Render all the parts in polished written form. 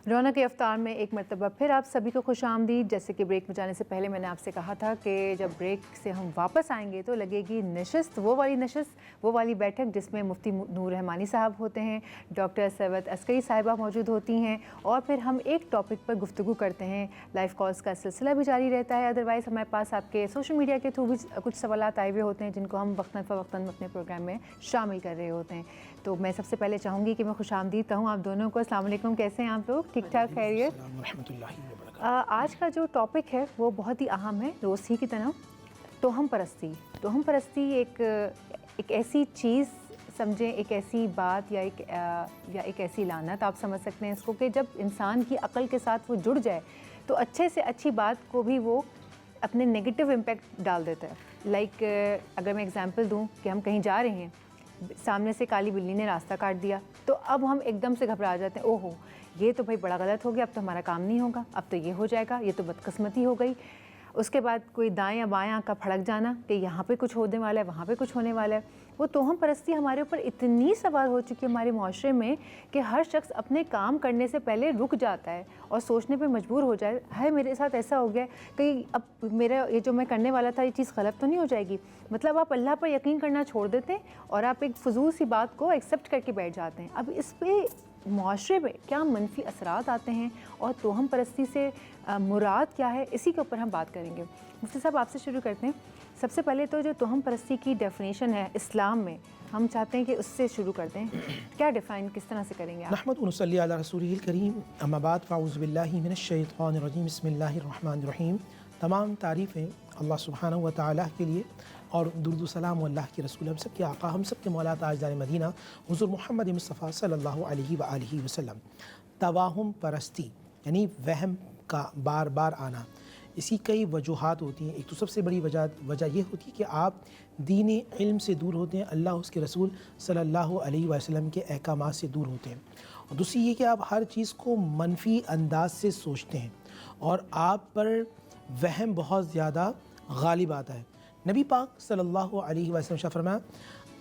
रौनक अफ्तार में एक मरतबा फिर आप सभी को खुश आमदीद। जैसे कि ब्रेक में जाने से पहले मैंने आपसे कहा था कि जब ब्रेक से हम वापस आएंगे तो लगेगी नशस्त, वो वाली बैठक जिसमें मुफ्ती नूर रहमानी साहब होते हैं, डॉक्टर सैयद अस्करी साहिबा मौजूद होती हैं और फिर हम एक टॉपिक पर गुफ्तगू करते हैं। लाइव कॉल्स का सिलसिला भी जारी रहता है। अदरवाइज़ हमारे पास आपके सोशल मीडिया के थ्रू भी कुछ सवालात आए हुए होते हैं जिनको हम वक्तन फ़वक्तन अपने प्रोग्राम में शामिल कर रहे होते हैं। तो मैं सबसे पहले चाहूँगी कि मैं खुश आमदीद कहूँ आप दोनों को। अस्सलाम वालेकुम, कैसे हैं आप लोग? ठीक ठाक, खैरियत? आज का जो टॉपिक है वो बहुत ही अहम है, रोज़ ही की तरह। तोहम परस्ती एक ऐसी चीज़ समझें, एक ऐसी बात या एक ऐसी लानत आप समझ सकते हैं इसको, कि जब इंसान की अक्ल के साथ वो जुड़ जाए तो अच्छे से अच्छी बात को भी वो अपने नेगेटिव इम्पैक्ट डाल देता है। लाइक अगर मैं एग्जांपल दूं कि हम कहीं जा रहे हैं, सामने से काली बिल्ली ने रास्ता काट दिया, तो अब हम एकदम से घबरा जाते हैं, ओहो ये तो भाई बड़ा गलत हो गया, अब तो हमारा काम नहीं होगा, अब तो ये हो जाएगा, ये तो बदकिस्मती हो गई। उसके बाद कोई दाएं या बायां का फड़क जाना कि यहाँ पे कुछ होने वाला है, वहाँ पे कुछ होने वाला है। वो तोहम परस्ती हमारे ऊपर इतनी सवार हो चुकी है हमारे माशरे में कि हर शख्स अपने काम करने से पहले रुक जाता है और सोचने पे मजबूर हो जाए, है मेरे साथ ऐसा हो गया कि अब मेरा ये जो मैं करने वाला था ये चीज़ गलत तो नहीं हो जाएगी। मतलब आप अल्लाह पर यकीन करना छोड़ देते हैं और आप एक फजूल सी बात को एक्सेप्ट करके बैठ जाते हैं। अब इस पे माशरे में क्या मनफी असरात आते हैं और तोहम परस्ती से मुराद क्या है, इसी के ऊपर हम बात करेंगे। मुफ्ती साहब आपसे शुरू करते हैं। सबसे पहले तो जो तोहम परस्ती की डेफिनेशन है इस्लाम में, हम चाहते हैं कि उससे शुरू करते हैं। क्या डिफ़ाइन किस तरह से करेंगे आप? नहमदुहु व नसल्ली अला रसूलिहिल करीम, अम्मा बाद, फ़अऊज़ु बिल्लाहि मिनश शैतानिर रजीम, बिस्मिल्लाहिर रहमानिर रहीम। तमाम तारीफ़ें अल्लाह सुब्हानहु व तआला के लिए और दुरूद सलाम अल्लाह के रसूल, हम सब के आका, हम सब के मौला ताजदार मदीना हुज़ूर मोहम्मद मुस्तफ़ा सल्लल्लाहु अलैहि व आलिहि वसल्लम। तवाहुम परस्ती यानी वहम का बार बार आना, इसकी कई वजूहात होती हैं। एक तो सबसे बड़ी वजह ये होती है कि आप दीन इल्म से दूर होते हैं, अल्लाह उसके रसूल सल्लल्लाहु अलैहि वसल्लम के अहकामात से दूर होते हैं। और दूसरी ये कि आप हर चीज़ को मनफी अंदाज से सोचते हैं और आप पर वहम बहुत ज़्यादा गालिब आता है। नबी पाक सल्लल्लाहु अलैहि वसल्लम फरमाया,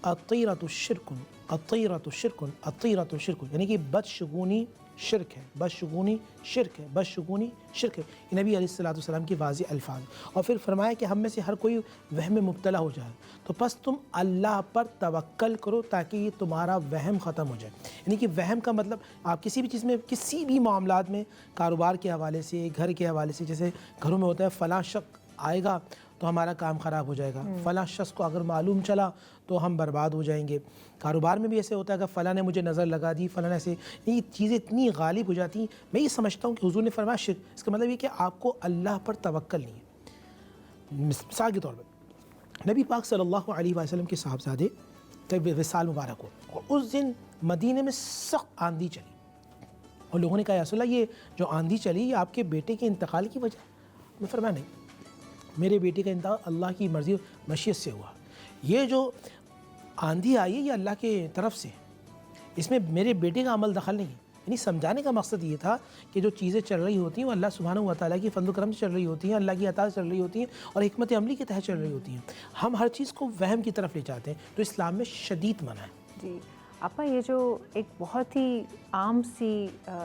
अत्तीरतु शिरकुन, अत्तीरतु शिरकुन, अत्तीरतु शिरकुन, यानी कि बदशगुनी शिरक है, बदशगुनी शिरक है, बदशगुनी शिरक है। ये नबी अलैहिस्सलातु वस्सलाम की वाज़ेह अल्फाज। और फिर फरमाया कि हम में से हर कोई वहम में मुब्तला हो जाए, तो बस तुम अल्लाह पर तवक्कल करो ताकि ये तुम्हारा वहम ख़त्म हो जाए। यानी कि वहम का मतलब आप किसी भी चीज़ में, किसी भी मामलात में, कारोबार के हवाले से, घर के हवाले से, जैसे घरों में होता है फ़लाँ शख्स आएगा तो हमारा काम ख़राब हो जाएगा, फ़लाँ शख्स को अगर मालूम चला तो हम बर्बाद हो जाएंगे। कारोबार में भी ऐसे होता है कि फ़लाँ ने मुझे नज़र लगा दी, फ़लाँ ऐसे, ये चीज़ें इतनी गालिब हो जाती हैं। मैं ये समझता हूँ कि हुज़ूर ने फरमाया शिर्क, इसका मतलब ये कि आपको अल्लाह पर तवक्कल नहीं है। मिसाल के तौर पर नबी पाक सल्लल्लाहु अलैहि वसल्लम के साहबज़ादे का विसाल मुबारक हो और उस दिन मदीने में सख्त आंधी चली और लोगों ने कहा या रसूल अल्लाह, ये जो आंधी चली ये आपके बेटे के इंतकाल की वजह? मैं फरमाया नहीं, मेरे बेटे का इंतकाल अल्लाह की मर्ज़ी मशीयत से हुआ। ये जो आंधी आई है ये अल्लाह के तरफ से, इसमें मेरे बेटे का अमल दखल नहीं है। यानी समझाने का मकसद ये था कि जो चीज़ें चल रही होती हैं वो अल्लाह सुब्हानहु व तआला की फज़ल करम से चल रही होती हैं, अल्लाह की अता से चल रही होती हैं और हिकमत अमली के तहत चल रही होती हैं। हम हर चीज़ को वहम की तरफ ले जाते हैं, तो इस्लाम में शदीद मना है। जी आपा, ये जो एक बहुत ही आम सी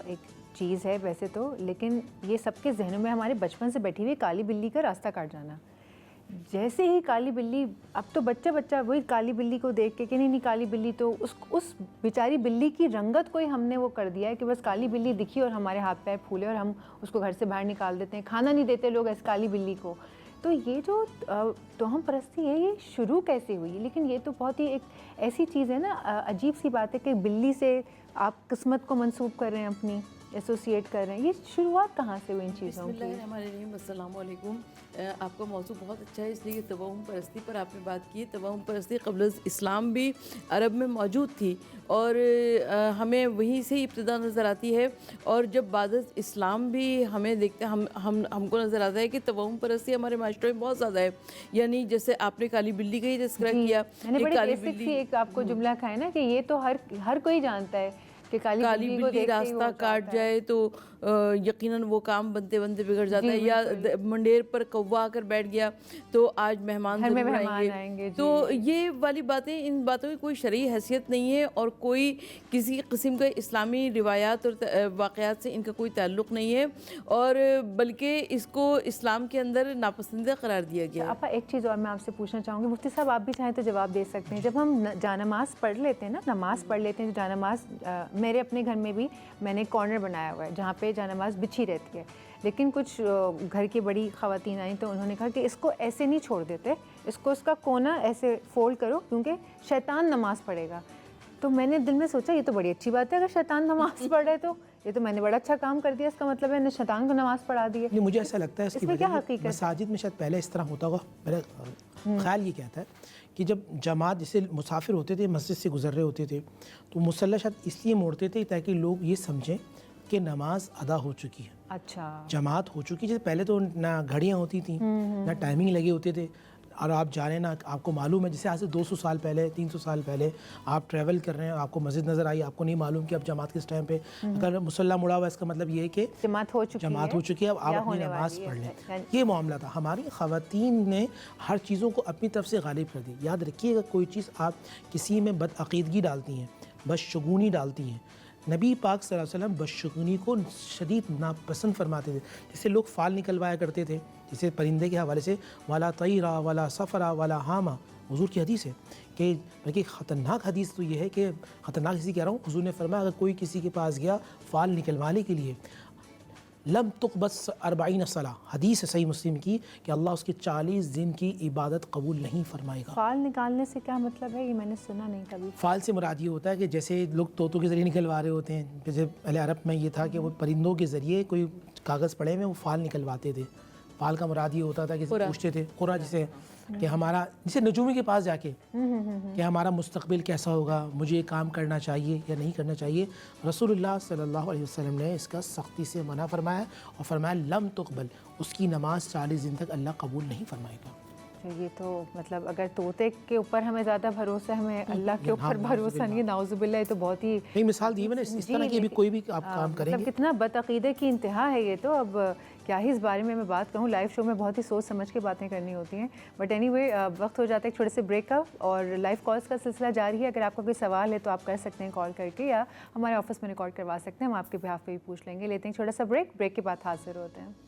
एक चीज़ है वैसे तो, लेकिन ये सबके जहनों में हमारे बचपन से बैठी हुई काली बिल्ली का रास्ता काट जाना। जैसे ही काली बिल्ली, अब तो बच्चा वही काली बिल्ली को देख के कि नहीं काली बिल्ली, तो उस बेचारी बिल्ली की रंगत को ही हमने वो कर दिया है कि बस काली बिल्ली दिखी और हमारे हाथ पैर फूले और हम उसको घर से बाहर निकाल देते हैं, खाना नहीं देते लोग ऐसी काली बिल्ली को। तो ये जो तोहम परस्ती है ये शुरू कैसे हुई? लेकिन ये तो बहुत ही एक ऐसी चीज़ है ना, अजीब सी बात है कि बिल्ली से आप किस्मत को मंसूब कर रहे हैं, अपनी एसोसिएट कर रहे हैं। ये शुरुआत कहाँ से हुई इन चीज़ों की? बिस्मिल्लाहिर्रहमानिर्रहीम, अस्सलाम वालेकुम। आपका मौजू बहुत अच्छा है, इसलिए तवाहुम परस्ती पर आपने बात की। तवाहुम परस्ती क़ब्ल इस्लाम भी अरब में मौजूद थी और हमें वहीं से इब्तिदा नज़र आती है। और जब बाद इस्लाम भी हमें देखते हमको नज़र आता है कि तवाहुम परस्ती हमारे माशरे में बहुत ज़्यादा है। यानी जैसे आपने काली बिल्ली का ही तज़किरा किया, मैंने बड़ी बेसिक सी एक आपको जुमला कहा है ना कि ये तो हर कोई जानता है कि काली बिल्ली रास्ता काट जाए तो یقیناً وہ کام بنتے بنتے بگڑ جاتا ہے، یا منڈیر پر کوا آ کر بیٹھ گیا تو آج مہمان گھر میں ضرور مہمان آئیں گے، تو یہ والی باتیں، ان باتوں کی کوئی شرعی حیثیت نہیں ہے، اور کوئی کسی قسم کا اسلامی روایات اور واقعات سے ان کا کوئی تعلق نہیں ہے، اور بلکہ اس کو اسلام کے اندر ناپسندیدہ قرار دیا گیا ہے۔ آپا ایک چیز اور میں آپ سے پوچھنا چاہوں گی، مفتی صاحب آپ بھی چاہیں تو جواب دے سکتے ہیں، جب ہم جانماز پڑھ لیتے ہیں نا، نماز پڑھ لیتے ہیں، جو جانماز میرے اپنے گھر میں بھی میں نے کارنر بنایا ہوا ہے جہاں پہ جانماز بچھی رہتی ہے، لیکن کچھ گھر کی بڑی خواتین آئیں تو انہوں نے کہا کہ اس کو ایسے نہیں چھوڑ دیتے، اس کا کونا ایسے فولڈ کرو کیونکہ شیطان نماز پڑھے گا۔ تو میں نے دل میں سوچا یہ تو بڑی اچھی بات ہے، اگر شیطان نماز پڑھ رہے تو یہ تو میں نے بڑا اچھا کام کر دیا، اس کا مطلب ہے نے شیطان کو نماز پڑھا دی ہے۔ نہیں، مجھے ایسا لگتا ہے اس کی میں کیا وجہ حقیقت ہے؟ مساجد میں شاید پہلے اس طرح ہوتا ہوگا، میرا خیال یہ کہتا ہے کہ جب جماعت جیسے مسافر ہوتے تھے، مسجد سے گزر رہے ہوتے تھے تو مصلی شاید اس لیے موڑتے تھے تاکہ لوگ یہ سمجھیں کہ نماز ادا ہو چکی ہے، اچھا جماعت ہو چکی ہے۔ جیسے پہلے تو نہ گھڑیاں ہوتی تھیں، نہ ٹائمنگ لگے ہوتے تھے، اور آپ جا رہے ہیں نا، آپ کو معلوم ہے جیسے آج سے 200 سال پہلے 300 سال پہلے آپ ٹریول کر رہے ہیں، آپ کو مسجد نظر آئی، آپ کو نہیں معلوم کہ اب جماعت کس ٹائم پہ، اگر مصلی مڑا ہوا ہے اس کا مطلب یہ ہے کہ جماعت ہو چکی ہے، اب آپ اپنی نماز پڑھ لیں۔ یہ معاملہ تھا، ہماری خواتین نے ہر چیزوں کو اپنی طرف سے غالب کر دی۔ یاد رکھیے گا کوئی چیز آپ کسی میں بدعقیدگی ڈالتی ہیں، بدشگونی ڈالتی ہیں، نبی پاک صلی اللہ علیہ وسلم بدشگونی کو شدید ناپسند فرماتے تھے۔ جیسے لوگ فال نکلوایا کرتے تھے، جیسے پرندے کے حوالے سے ولا طیرا ولا سفرا ولا حاما، حضور کی حدیث ہے کہ بلکہ خطرناک حدیث تو یہ ہے کہ خطرناک اسی کہہ رہا ہوں، حضور نے فرمایا اگر کوئی کسی کے پاس گیا فال نکلوانے کے لیے، لم تقبل 40 صلاح، حدیث ہے صحیح مسلم کی کہ اللہ اس کے 40 دن کی عبادت قبول نہیں فرمائے گا۔ فال نکالنے سے کیا مطلب ہے؟ یہ میں نے سنا نہیں کبھی۔ فال سے مراد یہ ہوتا ہے کہ جیسے لوگ طوطوں کے ذریعے نکلوا رہے ہوتے ہیں، جیسے پہلے عرب میں یہ تھا کہ وہ پرندوں کے ذریعے کوئی کاغذ پڑے میں وہ فال نکلواتے تھے۔ فال کا مراد یہ ہوتا تھا کہ پوچھتے تھے قرآن جسے کہ ہمارا، جسے نجومی کے پاس جا کے کہ ہمارا مستقبل کیسا ہوگا، مجھے یہ کام کرنا چاہیے یا نہیں کرنا چاہیے۔ رسول اللہ صلی اللہ علیہ وسلم نے اس کا سختی سے منع فرمایا اور فرمایا لم تقبل، اس کی نماز 40 دن تک اللہ قبول نہیں فرمائے گا۔ یہ تو مطلب اگر طوطے کے اوپر ہمیں زیادہ بھروسہ ہے، ہمیں اللہ کے اوپر بھروسہ نہیں ہے، نعوذ باللہ، یہ تو بہت ہی نہیں، مثال دی میں نے، اس طرح کی بھی کوئی بھی آپ کام کریں مطلب گے کتنا بدعقیدے کی انتہا ہے یہ تو۔ اب کیا ہی اس بارے میں بات کہوں، لائیو شو میں بہت ہی سوچ سمجھ کے باتیں کرنی ہوتی ہیں، بٹ اینی وے وقت ہو جاتا ہے ایک چھوٹے سے بریک کا، اور لائیو کالز کا سلسلہ جاری ہے۔ اگر آپ کا کوئی سوال ہے تو آپ کر سکتے ہیں کال کر کے، یا ہمارے آفس میں ریکارڈ کروا سکتے ہیں، ہم آپ کے بہاف پہ بھی پوچھ لیں گے۔ لیتے ہیں چھوٹا سا بریک کے بعد حاضر ہوتے ہیں۔